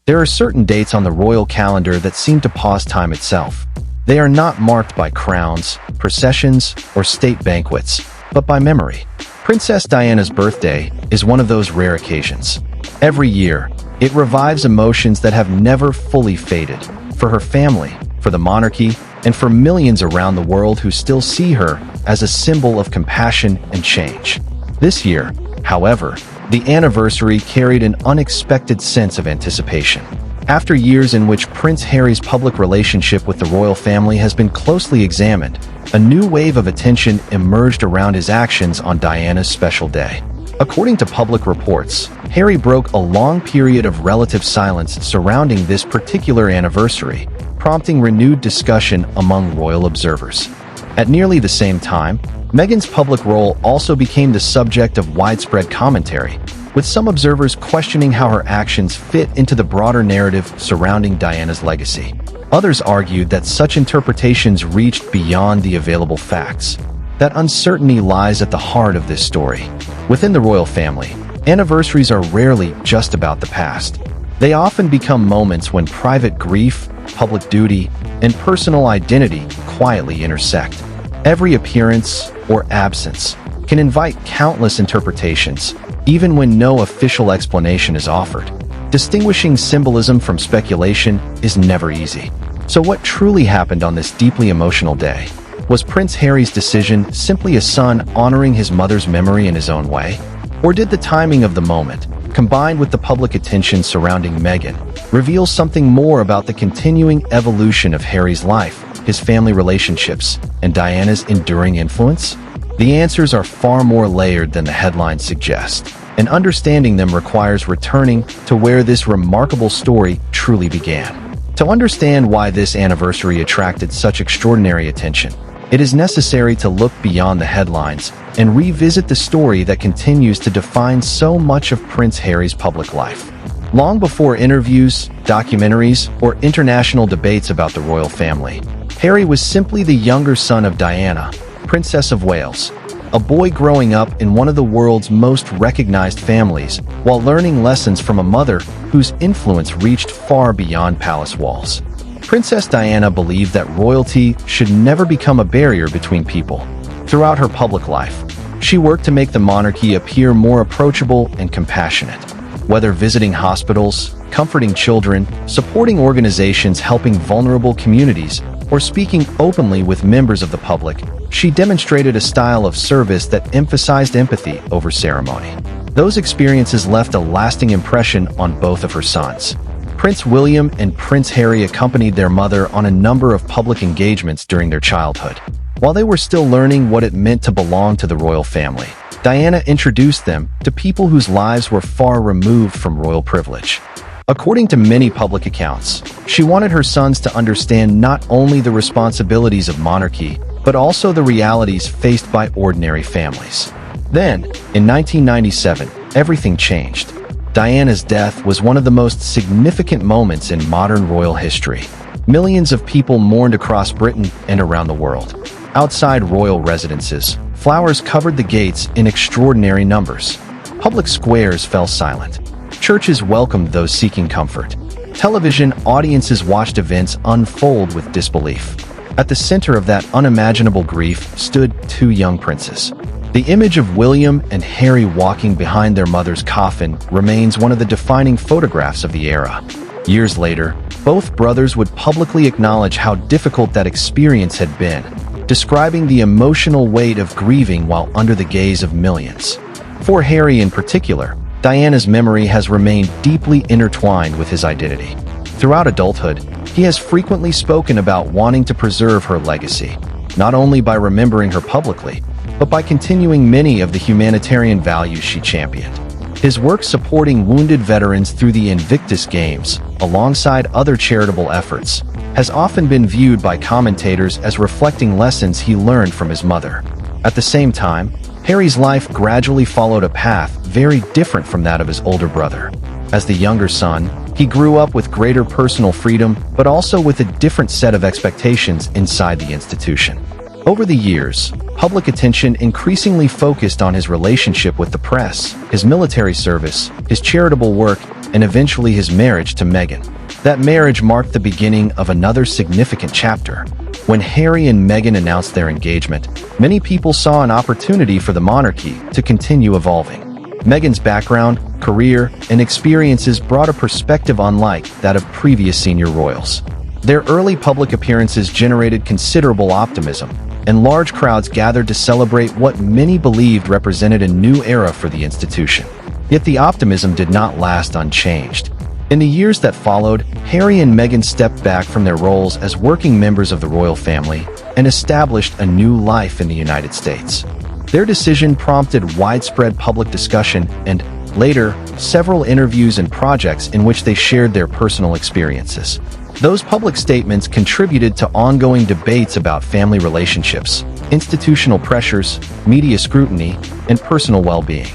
There are certain dates on the royal calendar that seem to pause time itself. They are not marked by crowns, processions, or state banquets, but by memory. Princess Diana's birthday is one of those rare occasions. Every year, it revives emotions that have never fully faded. For her family, for the monarchy, and for millions around the world who still see her as a symbol of compassion and change. This year, however, the anniversary carried an unexpected sense of anticipation. After years in which Prince Harry's public relationship with the royal family has been closely examined, a new wave of attention emerged around his actions on Diana's special day. According to public reports, Harry broke a long period of relative silence surrounding this particular anniversary, prompting renewed discussion among royal observers. At nearly the same time, Meghan's public role also became the subject of widespread commentary, with some observers questioning how her actions fit into the broader narrative surrounding Diana's legacy. Others argued that such interpretations reached beyond the available facts. That uncertainty lies at the heart of this story. Within the royal family, anniversaries are rarely just about the past. They often become moments when private grief, public duty, and personal identity quietly intersect. Every appearance or absence can invite countless interpretations, even when no official explanation is offered. Distinguishing symbolism from speculation is never easy. So what truly happened on this deeply emotional day? Was Prince Harry's decision simply a son honoring his mother's memory in his own way? Or did the timing of the moment, combined with the public attention surrounding Meghan, reveal something more about the continuing evolution of Harry's life, his family relationships, and Diana's enduring influence? The answers are far more layered than the headlines suggest, and understanding them requires returning to where this remarkable story truly began. To understand why this anniversary attracted such extraordinary attention, it is necessary to look beyond the headlines and revisit the story that continues to define so much of Prince Harry's public life. Long before interviews, documentaries, or international debates about the royal family, Harry was simply the younger son of Diana, Princess of Wales, a boy growing up in one of the world's most recognized families while learning lessons from a mother whose influence reached far beyond palace walls. Princess Diana believed that royalty should never become a barrier between people. Throughout her public life, she worked to make the monarchy appear more approachable and compassionate. Whether visiting hospitals, comforting children, supporting organizations helping vulnerable communities, or speaking openly with members of the public, she demonstrated a style of service that emphasized empathy over ceremony. Those experiences left a lasting impression on both of her sons. Prince William and Prince Harry accompanied their mother on a number of public engagements during their childhood. While they were still learning what it meant to belong to the royal family, Diana introduced them to people whose lives were far removed from royal privilege. According to many public accounts, she wanted her sons to understand not only the responsibilities of monarchy, but also the realities faced by ordinary families. Then, in 1997, everything changed. Diana's death was one of the most significant moments in modern royal history. Millions of people mourned across Britain and around the world. Outside royal residences, flowers covered the gates in extraordinary numbers. Public squares fell silent. Churches welcomed those seeking comfort. Television audiences watched events unfold with disbelief. At the center of that unimaginable grief stood two young princes. The image of William and Harry walking behind their mother's coffin remains one of the defining photographs of the era. Years later, both brothers would publicly acknowledge how difficult that experience had been, describing the emotional weight of grieving while under the gaze of millions. For Harry in particular, Diana's memory has remained deeply intertwined with his identity. Throughout adulthood, he has frequently spoken about wanting to preserve her legacy, not only by remembering her publicly, but by continuing many of the humanitarian values she championed. His work supporting wounded veterans through the Invictus Games, alongside other charitable efforts, has often been viewed by commentators as reflecting lessons he learned from his mother. At the same time, Harry's life gradually followed a path very different from that of his older brother. As the younger son, he grew up with greater personal freedom, but also with a different set of expectations inside the institution. Over the years, public attention increasingly focused on his relationship with the press, his military service, his charitable work, and eventually his marriage to Meghan. That marriage marked the beginning of another significant chapter. When Harry and Meghan announced their engagement, many people saw an opportunity for the monarchy to continue evolving. Meghan's background, career, and experiences brought a perspective unlike that of previous senior royals. Their early public appearances generated considerable optimism, and large crowds gathered to celebrate what many believed represented a new era for the institution. Yet the optimism did not last unchanged. In the years that followed, Harry and Meghan stepped back from their roles as working members of the royal family and established a new life in the United States. Their decision prompted widespread public discussion and, later, several interviews and projects in which they shared their personal experiences. Those public statements contributed to ongoing debates about family relationships, institutional pressures, media scrutiny, and personal well-being.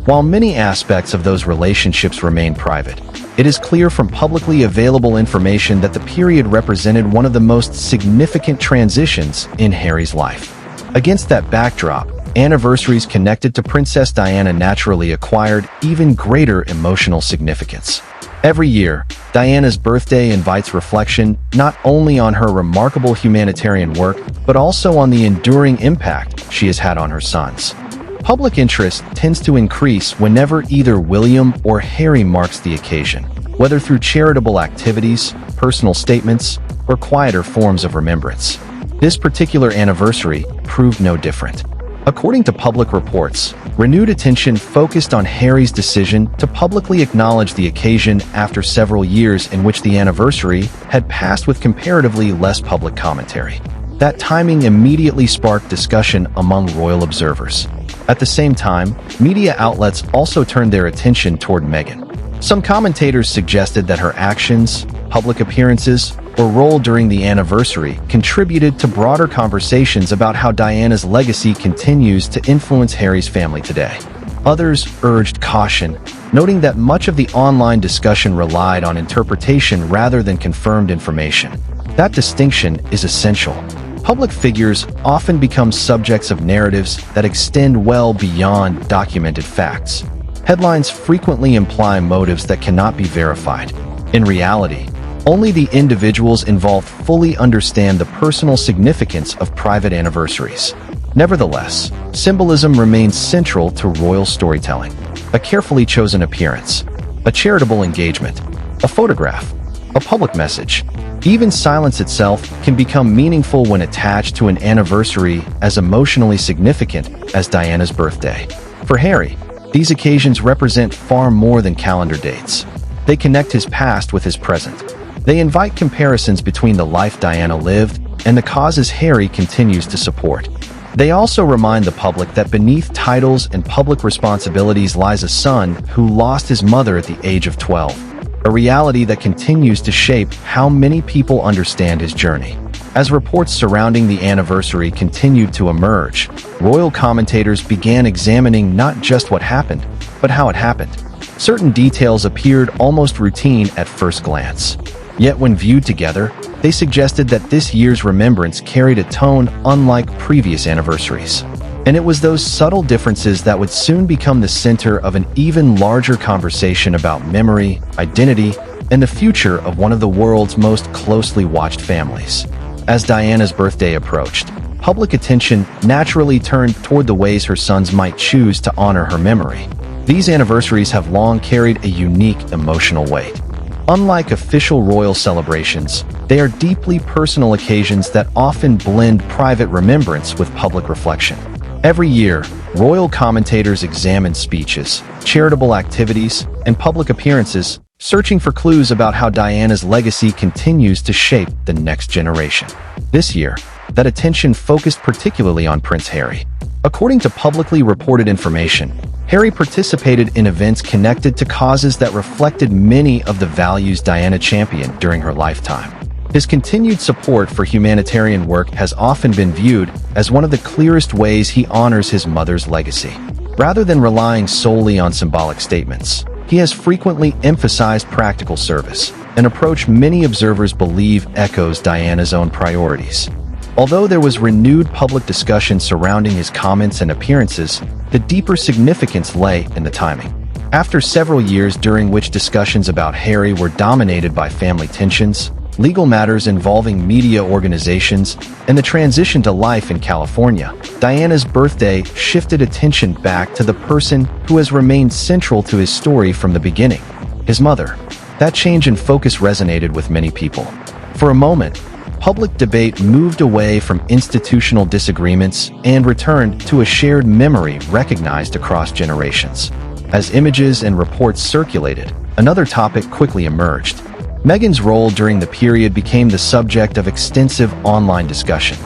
While many aspects of those relationships remain private, it is clear from publicly available information that the period represented one of the most significant transitions in Harry's life. Against that backdrop, anniversaries connected to Princess Diana naturally acquired even greater emotional significance. Every year, Diana's birthday invites reflection not only on her remarkable humanitarian work, but also on the enduring impact she has had on her sons. Public interest tends to increase whenever either William or Harry marks the occasion, whether through charitable activities, personal statements, or quieter forms of remembrance. This particular anniversary proved no different. According to public reports, renewed attention focused on Harry's decision to publicly acknowledge the occasion after several years in which the anniversary had passed with comparatively less public commentary. That timing immediately sparked discussion among royal observers. At the same time, media outlets also turned their attention toward Meghan. Some commentators suggested that her actions, public appearances, or role during the anniversary contributed to broader conversations about how Diana's legacy continues to influence Harry's family today. Others urged caution, noting that much of the online discussion relied on interpretation rather than confirmed information. That distinction is essential. Public figures often become subjects of narratives that extend well beyond documented facts. Headlines frequently imply motives that cannot be verified. In reality, only the individuals involved fully understand the personal significance of private anniversaries. Nevertheless, symbolism remains central to royal storytelling. A carefully chosen appearance, a charitable engagement, a photograph, a public message. Even silence itself can become meaningful when attached to an anniversary as emotionally significant as Diana's birthday. For Harry, these occasions represent far more than calendar dates. They connect his past with his present. They invite comparisons between the life Diana lived and the causes Harry continues to support. They also remind the public that beneath titles and public responsibilities lies a son who lost his mother at the age of 12, a reality that continues to shape how many people understand his journey. As reports surrounding the anniversary continued to emerge, royal commentators began examining not just what happened, but how it happened. Certain details appeared almost routine at first glance. Yet when viewed together, they suggested that this year's remembrance carried a tone unlike previous anniversaries. And it was those subtle differences that would soon become the center of an even larger conversation about memory, identity, and the future of one of the world's most closely watched families. As Diana's birthday approached, public attention naturally turned toward the ways her sons might choose to honor her memory. These anniversaries have long carried a unique emotional weight. Unlike official royal celebrations, they are deeply personal occasions that often blend private remembrance with public reflection. Every year, royal commentators examine speeches, charitable activities, and public appearances, searching for clues about how Diana's legacy continues to shape the next generation. This year, that attention focused particularly on Prince Harry. According to publicly reported information, Harry participated in events connected to causes that reflected many of the values Diana championed during her lifetime. His continued support for humanitarian work has often been viewed as one of the clearest ways he honors his mother's legacy. Rather than relying solely on symbolic statements, he has frequently emphasized practical service, an approach many observers believe echoes Diana's own priorities. Although there was renewed public discussion surrounding his comments and appearances, the deeper significance lay in the timing. After several years during which discussions about Harry were dominated by family tensions, legal matters involving media organizations, and the transition to life in California, Diana's birthday shifted attention back to the person who has remained central to his story from the beginning, his mother. That change in focus resonated with many people. For a moment, public debate moved away from institutional disagreements and returned to a shared memory recognized across generations. As images and reports circulated, another topic quickly emerged. Meghan's role during the period became the subject of extensive online discussion.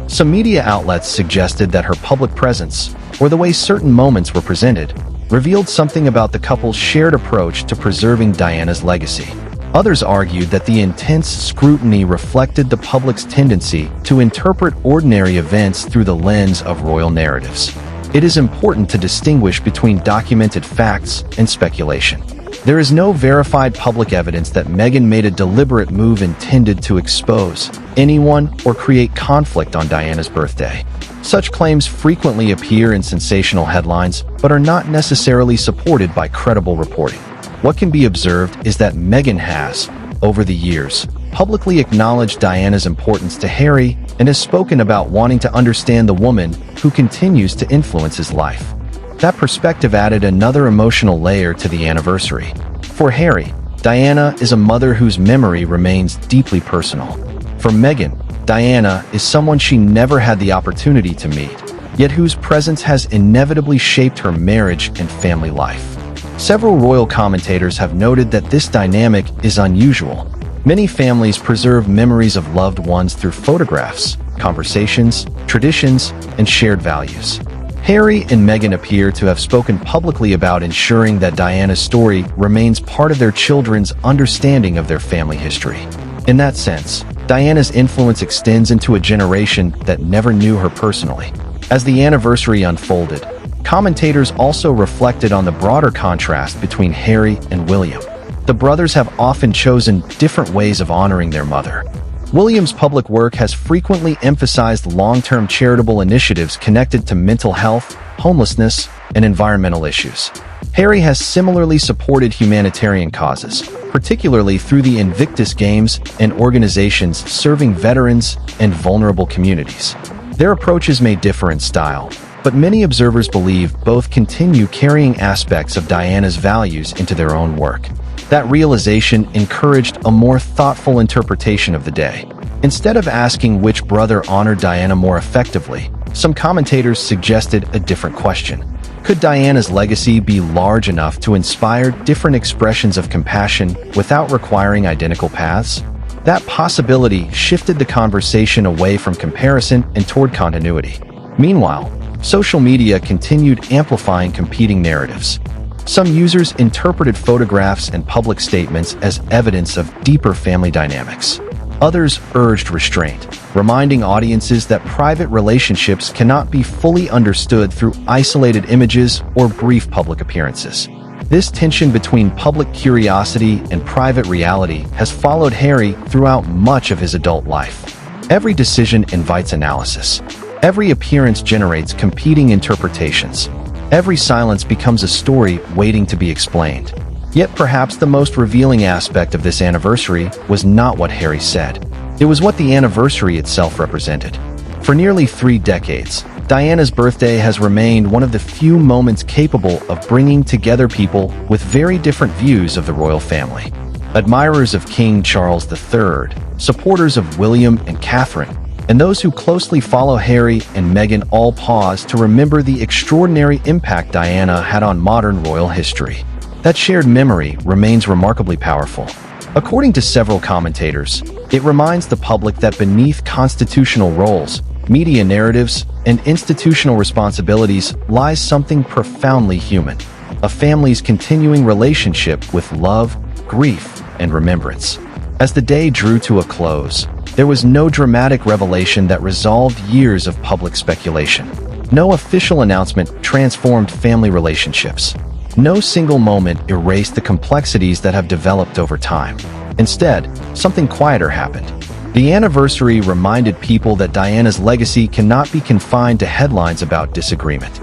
Some media outlets suggested that her public presence, or the way certain moments were presented, revealed something about the couple's shared approach to preserving Diana's legacy. Others argued that the intense scrutiny reflected the public's tendency to interpret ordinary events through the lens of royal narratives. It is important to distinguish between documented facts and speculation. There is no verified public evidence that Meghan made a deliberate move intended to expose anyone or create conflict on Diana's birthday. Such claims frequently appear in sensational headlines, but are not necessarily supported by credible reporting. What can be observed is that Meghan has, over the years, publicly acknowledged Diana's importance to Harry and has spoken about wanting to understand the woman who continues to influence his life. That perspective added another emotional layer to the anniversary. For Harry, Diana is a mother whose memory remains deeply personal. For Meghan, Diana is someone she never had the opportunity to meet, yet whose presence has inevitably shaped her marriage and family life. Several royal commentators have noted that this dynamic is unusual. Many families preserve memories of loved ones through photographs, conversations, traditions, and shared values. Harry and Meghan appear to have spoken publicly about ensuring that Diana's story remains part of their children's understanding of their family history. In that sense, Diana's influence extends into a generation that never knew her personally. As the anniversary unfolded, commentators also reflected on the broader contrast between Harry and William. The brothers have often chosen different ways of honoring their mother. William's public work has frequently emphasized long-term charitable initiatives connected to mental health, homelessness, and environmental issues. Harry has similarly supported humanitarian causes, particularly through the Invictus Games and organizations serving veterans and vulnerable communities. Their approaches may differ in style, but many observers believe both continue carrying aspects of Diana's values into their own work. That realization encouraged a more thoughtful interpretation of the day. Instead of asking which brother honored Diana more effectively, some commentators suggested a different question. Could Diana's legacy be large enough to inspire different expressions of compassion without requiring identical paths? That possibility shifted the conversation away from comparison and toward continuity. Meanwhile, social media continued amplifying competing narratives. Some users interpreted photographs and public statements as evidence of deeper family dynamics. Others urged restraint, reminding audiences that private relationships cannot be fully understood through isolated images or brief public appearances. This tension between public curiosity and private reality has followed Harry throughout much of his adult life. Every decision invites analysis. Every appearance generates competing interpretations. Every silence becomes a story waiting to be explained. Yet perhaps the most revealing aspect of this anniversary was not what Harry said. It was what the anniversary itself represented. For nearly 3 decades, Diana's birthday has remained one of the few moments capable of bringing together people with very different views of the royal family. Admirers of King Charles III, supporters of William and Catherine, and those who closely follow Harry and Meghan all pause to remember the extraordinary impact Diana had on modern royal history. That shared memory remains remarkably powerful. According to several commentators, it reminds the public that beneath constitutional roles, media narratives, and institutional responsibilities lies something profoundly human, a family's continuing relationship with love, grief, and remembrance. As the day drew to a close, there was no dramatic revelation that resolved years of public speculation. No official announcement transformed family relationships. No single moment erased the complexities that have developed over time. Instead, something quieter happened. The anniversary reminded people that Diana's legacy cannot be confined to headlines about disagreement.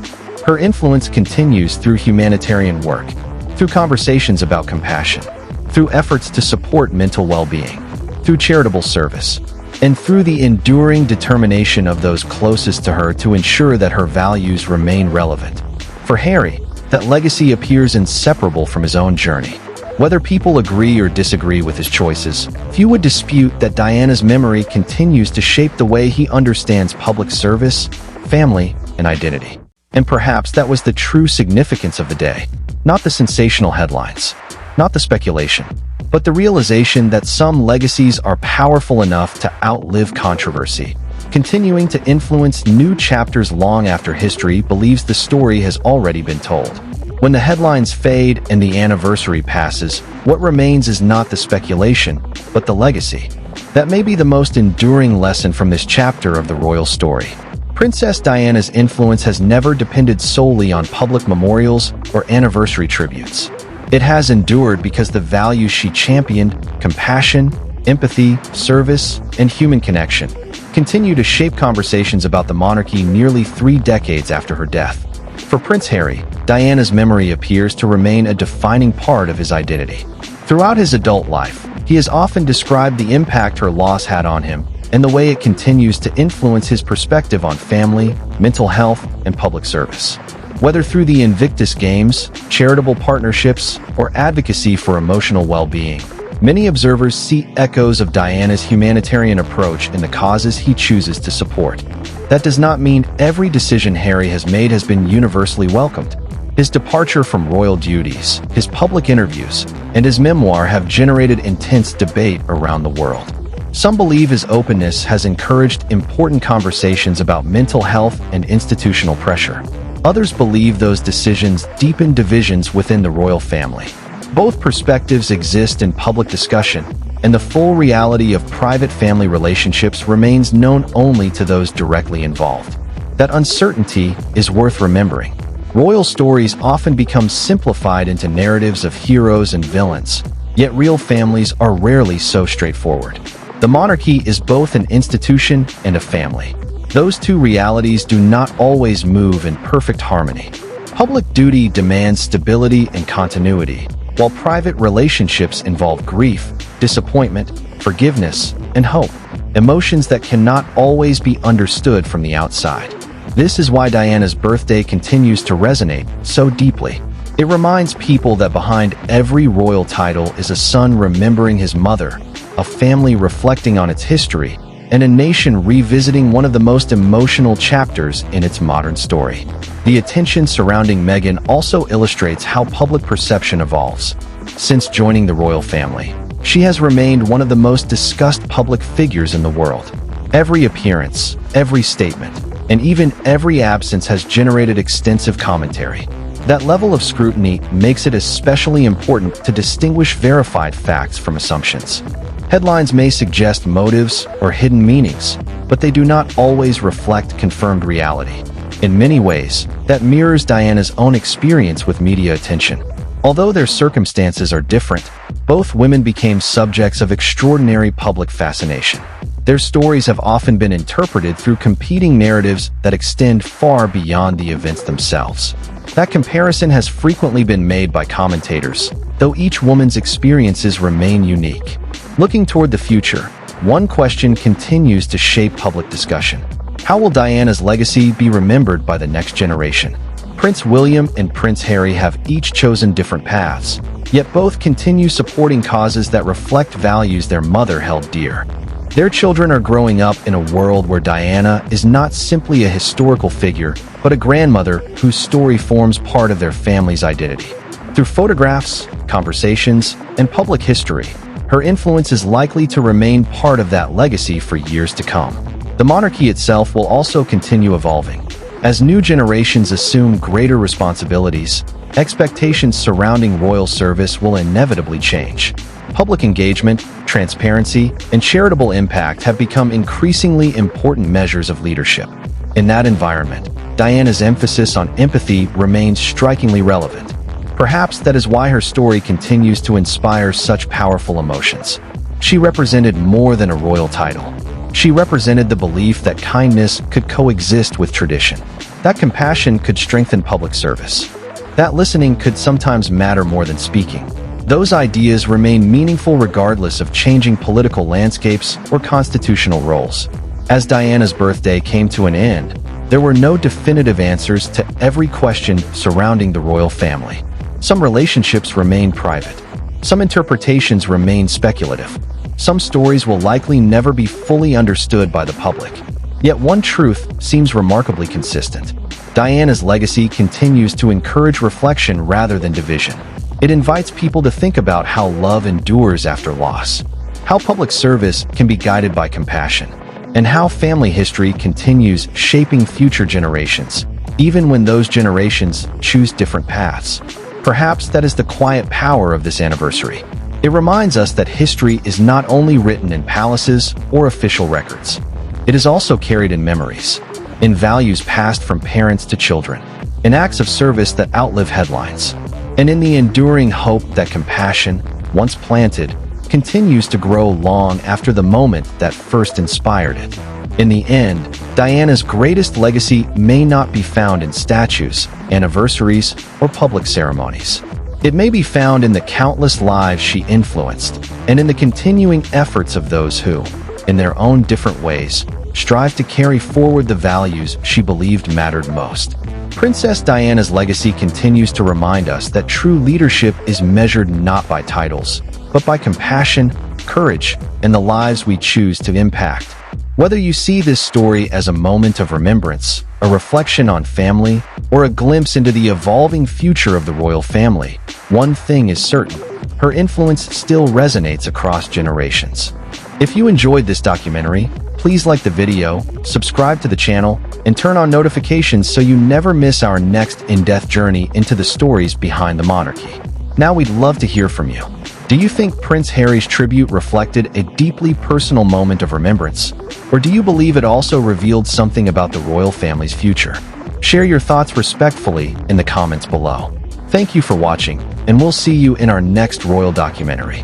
Her influence continues through humanitarian work, through conversations about compassion, through efforts to support mental well-being, through charitable service, and through the enduring determination of those closest to her to ensure that her values remain relevant. For Harry, that legacy appears inseparable from his own journey. Whether people agree or disagree with his choices, few would dispute that Diana's memory continues to shape the way he understands public service, family, and identity. And perhaps that was the true significance of the day. Not the sensational headlines, not the speculation, but the realization that some legacies are powerful enough to outlive controversy, continuing to influence new chapters long after history believes the story has already been told. When the headlines fade and the anniversary passes, what remains is not the speculation, but the legacy. That may be the most enduring lesson from this chapter of the royal story. Princess Diana's influence has never depended solely on public memorials or anniversary tributes. It has endured because the values she championed, compassion, empathy, service, and human connection, continue to shape conversations about the monarchy nearly 3 decades after her death. For Prince Harry, Diana's memory appears to remain a defining part of his identity. Throughout his adult life, he has often described the impact her loss had on him and the way it continues to influence his perspective on family, mental health, and public service. Whether through the Invictus Games, charitable partnerships, or advocacy for emotional well-being, many observers see echoes of Diana's humanitarian approach in the causes he chooses to support. That does not mean every decision Harry has made has been universally welcomed. His departure from royal duties, his public interviews, and his memoir have generated intense debate around the world. Some believe his openness has encouraged important conversations about mental health and institutional pressure. Others believe those decisions deepen divisions within the royal family. Both perspectives exist in public discussion, and the full reality of private family relationships remains known only to those directly involved. That uncertainty is worth remembering. Royal stories often become simplified into narratives of heroes and villains, yet real families are rarely so straightforward. The monarchy is both an institution and a family. Those two realities do not always move in perfect harmony. Public duty demands stability and continuity, while private relationships involve grief, disappointment, forgiveness, and hope, emotions that cannot always be understood from the outside. This is why Diana's birthday continues to resonate so deeply. It reminds people that behind every royal title is a son remembering his mother, a family reflecting on its history, and a nation revisiting one of the most emotional chapters in its modern story. The attention surrounding Meghan also illustrates how public perception evolves. Since joining the royal family, she has remained one of the most discussed public figures in the world. Every appearance, every statement, and even every absence has generated extensive commentary. That level of scrutiny makes it especially important to distinguish verified facts from assumptions. Headlines may suggest motives or hidden meanings, but they do not always reflect confirmed reality. In many ways, that mirrors Diana's own experience with media attention. Although their circumstances are different, both women became subjects of extraordinary public fascination. Their stories have often been interpreted through competing narratives that extend far beyond the events themselves. That comparison has frequently been made by commentators, though each woman's experiences remain unique. Looking toward the future, one question continues to shape public discussion. How will Diana's legacy be remembered by the next generation? Prince William and Prince Harry have each chosen different paths, yet both continue supporting causes that reflect values their mother held dear. Their children are growing up in a world where Diana is not simply a historical figure, but a grandmother whose story forms part of their family's identity. Through photographs, conversations, and public history, her influence is likely to remain part of that legacy for years to come. The monarchy itself will also continue evolving. As new generations assume greater responsibilities, expectations surrounding royal service will inevitably change. Public engagement, transparency, and charitable impact have become increasingly important measures of leadership. In that environment, Diana's emphasis on empathy remains strikingly relevant. Perhaps that is why her story continues to inspire such powerful emotions. She represented more than a royal title. She represented the belief that kindness could coexist with tradition, that compassion could strengthen public service, that listening could sometimes matter more than speaking. Those ideas remain meaningful regardless of changing political landscapes or constitutional roles. As Diana's birthday came to an end, there were no definitive answers to every question surrounding the royal family. Some relationships remain private. Some interpretations remain speculative. Some stories will likely never be fully understood by the public. Yet one truth seems remarkably consistent. Diana's legacy continues to encourage reflection rather than division. It invites people to think about how love endures after loss, how public service can be guided by compassion, and how family history continues shaping future generations, even when those generations choose different paths. Perhaps that is the quiet power of this anniversary. It reminds us that history is not only written in palaces or official records. It is also carried in memories, in values passed from parents to children, in acts of service that outlive headlines, and in the enduring hope that compassion, once planted, continues to grow long after the moment that first inspired it. In the end, Diana's greatest legacy may not be found in statues, anniversaries, or public ceremonies. It may be found in the countless lives she influenced, and in the continuing efforts of those who, in their own different ways, strive to carry forward the values she believed mattered most. Princess Diana's legacy continues to remind us that true leadership is measured not by titles, but by compassion, courage, and the lives we choose to impact. Whether you see this story as a moment of remembrance, a reflection on family, or a glimpse into the evolving future of the royal family, one thing is certain: her influence still resonates across generations. If you enjoyed this documentary, please like the video, subscribe to the channel, and turn on notifications so you never miss our next in-depth journey into the stories behind the monarchy. Now we'd love to hear from you. Do you think Prince Harry's tribute reflected a deeply personal moment of remembrance? Or do you believe it also revealed something about the royal family's future? Share your thoughts respectfully in the comments below. Thank you for watching, and we'll see you in our next royal documentary.